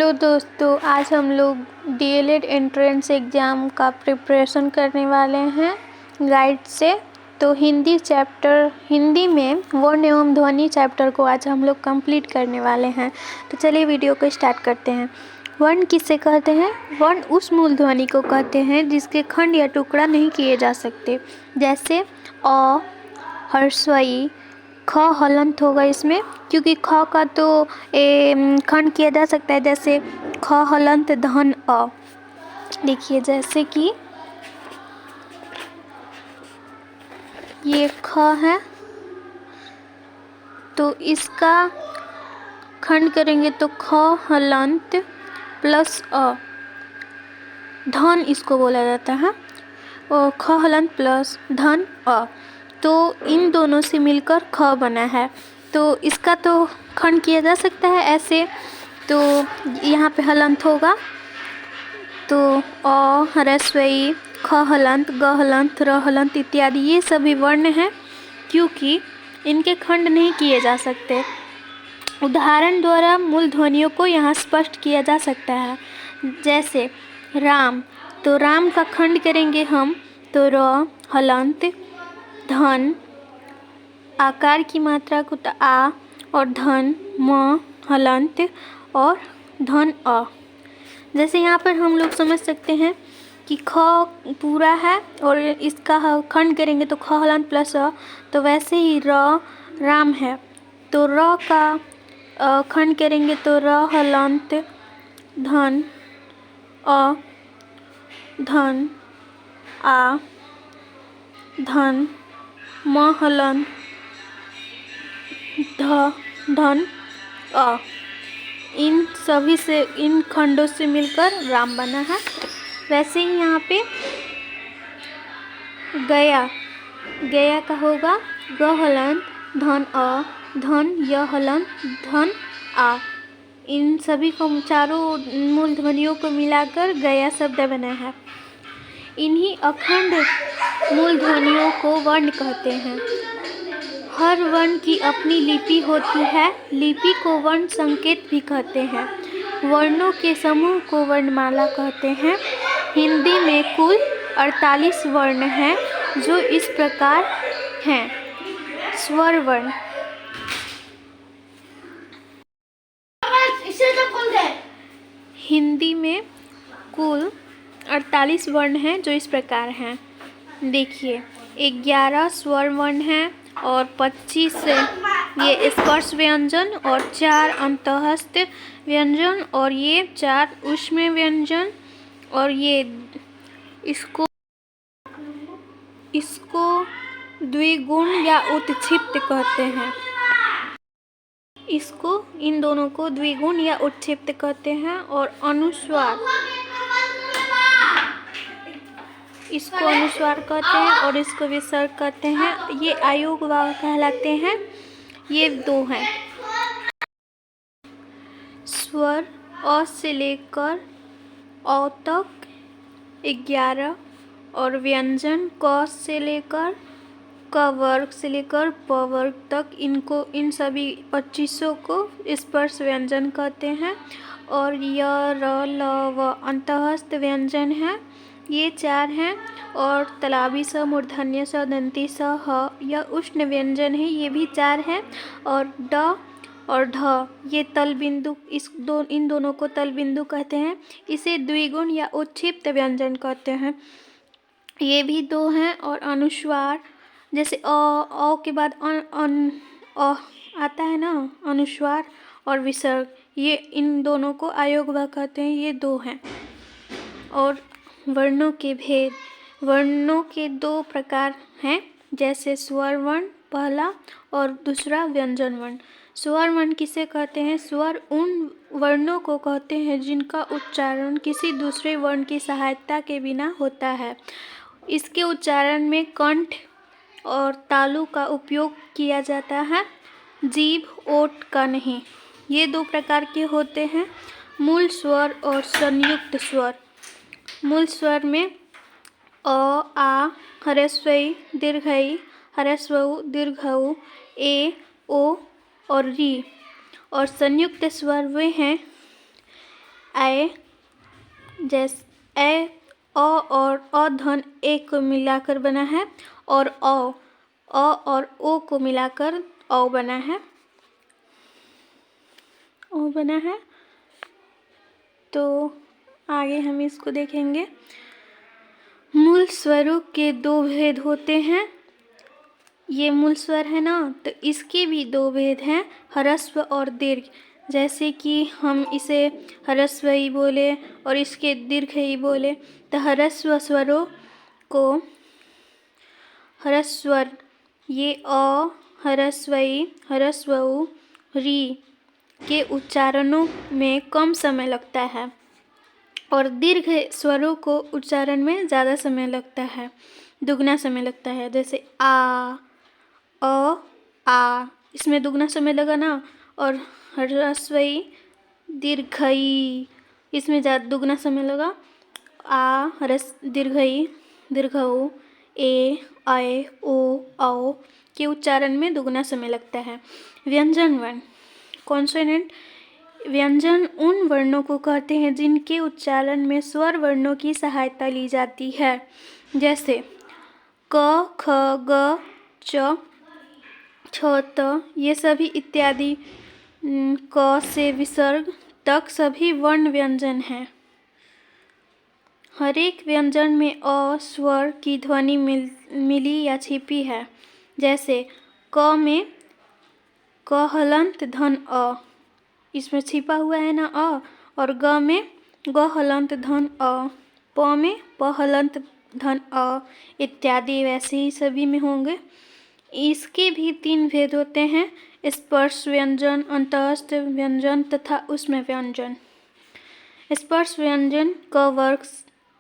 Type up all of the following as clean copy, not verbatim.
Hello दोस्तों, आज हम लोग डीएलएड एंट्रेंस एग्ज़ाम का प्रिपरेशन करने वाले हैं गाइड से। तो हिंदी में वर्ण एवं ध्वनि चैप्टर को आज हम लोग कंप्लीट करने वाले हैं। तो चलिए वीडियो को स्टार्ट करते हैं। वर्ण किसे कहते हैं? वर्ण उस मूल ध्वनि को कहते हैं जिसके खंड या टुकड़ा नहीं किए जा सकते, जैसे अ, ह्रस्व ख हलंत होगा इसमें, क्योंकि ख का तो खंड किया जा सकता है, जैसे ख हलंत धन अ। देखिए जैसे कि ये ख है तो इसका खंड करेंगे तो ख हलंत प्लस अ, धन इसको बोला जाता है, और ख हलंत प्लस धन अ। तो इन दोनों से मिलकर ख बना है, तो इसका तो खंड किया जा सकता है ऐसे। तो यहाँ पे हलंत होगा, तो अ ह्रस्व ई, ख हलंत, ग हलंत, र हलंत इत्यादि ये सभी वर्ण हैं, क्योंकि इनके खंड नहीं किए जा सकते। उदाहरण द्वारा मूल ध्वनियों को यहाँ स्पष्ट किया जा सकता है, जैसे राम, तो राम का खंड करेंगे हम तो र हलंत धन, आकार की मात्रा को तो आ, और धन म हलंत और धन अ। जैसे यहाँ पर हम लोग समझ सकते हैं कि ख पूरा है और इसका खंड करेंगे तो ख हलंत प्लस अ, तो वैसे ही राम है तो र का खंड करेंगे तो र हलंत धन अ, धन आ, धन म हलंत धन अ। इन खंडों से मिलकर राम बना है। वैसे ही यहाँ पे गया का होगा ग हलंत धन अ, धन य हलंत धन आ। इन सभी को चारों मूल ध्वनियों को मिलाकर गया शब्द बना है। इन्हीं अखंड मूल ध्वनियों को वर्ण कहते हैं। हर वर्ण की अपनी लिपि होती है। लिपि को वर्ण संकेत भी कहते हैं। वर्णों के समूह को वर्णमाला कहते हैं। हिंदी में कुल 48 वर्ण हैं, जो इस प्रकार हैं। स्वर वर्ण। हिंदी में कुल 48 वर्ण हैं, जो इस प्रकार हैं। देखिए 11 स्वर वर्ण हैं और 25 ये स्पर्श व्यंजन और 4 अंतःस्थ व्यंजन और ये 4 ऊष्म व्यंजन, और ये इसको द्विगुण या उत्क्षिप्त कहते हैं। इन दोनों को द्विगुण या उत्क्षिप्त कहते हैं। और अनुस्वार, इसको अनुस्वार कहते हैं और इसको विसर्ग कहते हैं। ये अयोग वाव कहलाते हैं। ये दो हैं। स्वर अ से लेकर औ तक 11, और व्यंजन क से लेकर क वर्ग से लेकर प वर्ग तक, इन सभी 25 को स्पर्श व्यंजन कहते हैं। और य र ल व अंतःस्थ व्यंजन है, ये 4 हैं। और तलाबी स, मूर्धन्य स, दंती स, ह यह उष्ण व्यंजन है, ये भी 4 हैं। और ड और ढ ये तल बिंदु, इन दोनों को तल बिंदु कहते हैं। इसे द्विगुण या उत्क्षिप्त व्यंजन कहते हैं, ये भी 2 हैं। और अनुस्वार, जैसे अ के बाद अ आता है ना, अनुस्वार और विसर्ग, ये इन दोनों को अयोगवा कहते हैं, ये 2 हैं। और वर्णों के भेद। वर्णों के 2 प्रकार हैं, जैसे स्वर वर्ण पहला और दूसरा व्यंजन वर्ण। स्वर वर्ण किसे कहते हैं? स्वर उन वर्णों को कहते हैं जिनका उच्चारण किसी दूसरे वर्ण की सहायता के बिना होता है। इसके उच्चारण में कंठ और तालु का उपयोग किया जाता है, जीभ ओठ का नहीं। ये 2 प्रकार के होते हैं, मूल स्वर और संयुक्त स्वर। मूल स्वर में अ, आ, ह्रस्व ई, दीर्घ ई, ह्रस्व उ, दीर्घ उ, ए, ओ और री। और संयुक्त स्वर वे हैं ए, जैसे ए, अ और अ ध्वनि ए को मिलाकर बना है, और अ और ओ को मिलाकर औ बना है, ओ बना है। तो आगे हम इसको देखेंगे। मूल स्वरों के दो भेद होते हैं। ये मूल स्वर है ना, तो इसके भी दो भेद हैं, ह्रस्व और दीर्घ। जैसे कि हम इसे ह्रस्व ही बोले और इसके दीर्घ ही बोले, तो ह्रस्व स्वरों को ह्रस्व स्वर ये अ, ह्रस्व ई, ह्रस्व उ, री के उच्चारणों में कम समय लगता है और दीर्घ स्वरों को उच्चारण में ज़्यादा समय लगता है, दुगना समय लगता है। जैसे आ, अ, आ, इसमें दुगना समय लगा ना, और ह्रस्व ई, दीर्घ ई, इसमें ज़्यादा दुगना समय लगा। आ, दीर्घ ई, दीर्घ उ, ए, आए, ओ, औ के उच्चारण में दुगना समय लगता है। व्यंजन वर्ण, कॉन्सोनेंट। व्यंजन उन वर्णों को कहते हैं जिनके उच्चारण में स्वर वर्णों की सहायता ली जाती है। जैसे क, ख, ग, च, छ, त, ये सभी इत्यादि। क से विसर्ग तक सभी वर्ण व्यंजन हैं। हर एक व्यंजन में अ स्वर की ध्वनि मिली या छिपी है। जैसे क में क हलंत धन अ, इसमें छिपा हुआ है ना अ, और ग में ग हलंत धन अ, प में प हलंत धन अ इत्यादि। वैसे ही सभी में होंगे। इसके भी तीन भेद होते हैं, स्पर्श व्यंजन, अंतःस्थ व्यंजन तथा उष्म व्यंजन। स्पर्श व्यंजन क वर्ग,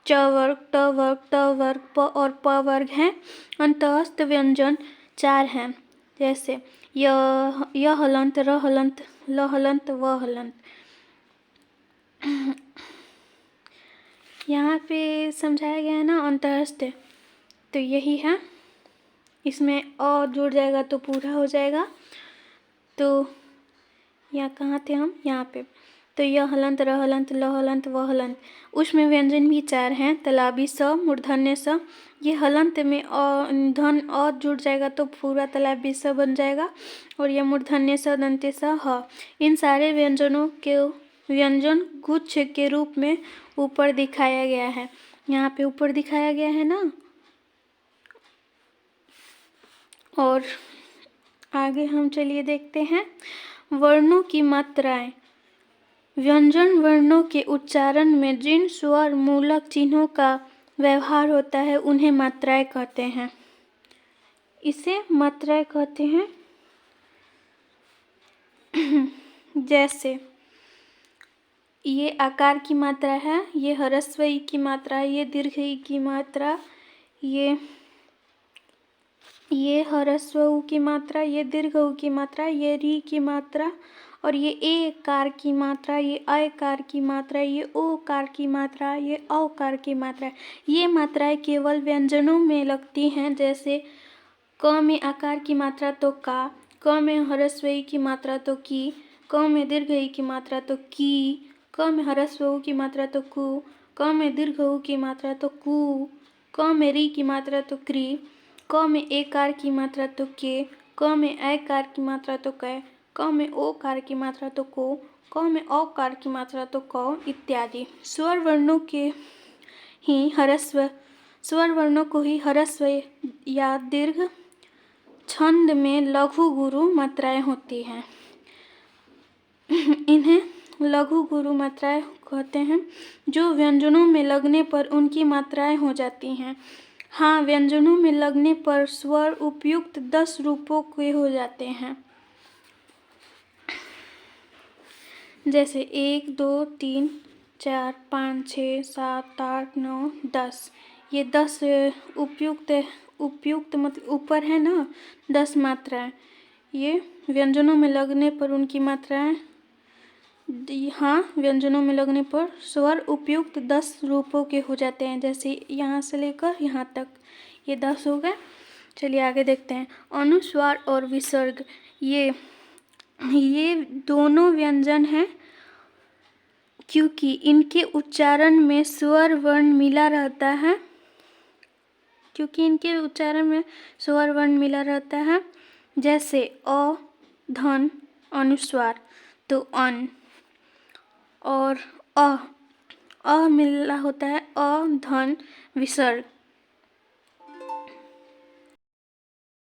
च वर्ग, ट वर्ग, ट वर्ग, प और प वर्ग हैं। अंतःस्थ व्यंजन 4 हैं। जैसे य हलंत, र हलंत, ल हलंत, व हलंत। यहाँ पे समझाया गया है ना अंतःस्थ, तो यही है। इसमें अ जुड़ जाएगा तो पूरा हो जाएगा। तो यहाँ कहाँ थे हम, यहाँ पे। तो य हलंत, र हलंत, ल हलंत, व हलंत। उसमें व्यंजन भी 4 हैं। तलाबी स, मूर्धन्य स। ये हलंत में धन अ जुड़ जाएगा तो पूरा तलाबी स बन जाएगा, और यह मूर्धन्य स, दंत्य स, ह। इन सारे व्यंजनों के व्यंजन गुच्छ के रूप में ऊपर दिखाया गया है। यहाँ पे ऊपर दिखाया गया है ना। और आगे हम चलिए देखते हैं वर्णों की मात्राएं। व्यंजन वर्णों के उच्चारण में जिन स्वर मूलक चिन्हों का व्यवहार होता है उन्हें मात्राएं कहते हैं। इसे मात्राएं कहते हैं। जैसे ये आकार की मात्रा है, ये ह्रस्व ई की मात्रा, ये दीर्घ ई की मात्रा, ये ह्रस्व उ की मात्रा, ये दीर्घ उ की मात्रा, ये री की मात्रा, और ये ए कार की मात्रा, ये अ कार की मात्रा, ये ओ कार की मात्रा, ये औ कार की मात्रा। ये मात्राएं केवल व्यंजनों में लगती हैं। जैसे क में आकार की मात्रा तो का, क में ह्रस्व ई की मात्रा तो की, क में दीर्घ ई की मात्रा तो की, क में ह्रस्व उ की मात्रा तो कु, क में दीर्घ उ की मात्रा तो कु, क में री की मात्रा तो क्री, क में ए कार की मात्रा तो के, क में ऐ कार की मात्रा तो कै, क में ओ कार की मात्रा तो को, क में औ कार की मात्रा तो कौ इत्यादि। स्वर वर्णों को ही ह्रस्व या दीर्घ छंद में लघु गुरु मात्राएं होती हैं। इन्हें लघु गुरु मात्राएं कहते हैं, जो व्यंजनों में लगने पर उनकी मात्राएं हो जाती हैं। हाँ, व्यंजनों में लगने पर स्वर उपयुक्त 10 रूपों के हो जाते हैं। जैसे 1, 2, 3, 4, 5, 6, 7, 8, 9, 10। ये 10 उपयुक्त मतलब ऊपर है ना 10 मात्राएं। ये व्यंजनों में लगने पर उनकी मात्राएं, हाँ, व्यंजनों में लगने पर स्वर उपयुक्त 10 रूपों के हो जाते हैं। जैसे यहाँ से लेकर यहाँ तक ये 10 हो गए। चलिए आगे देखते हैं। अनुस्वार और विसर्ग, ये दोनों व्यंजन हैं क्योंकि इनके उच्चारण में स्वर वर्ण मिला रहता है, क्योंकि इनके उच्चारण में स्वर वर्ण मिला रहता है। जैसे अ धन अनुस्वार तो अन, और अ मिला होता है अ धन विसर्ग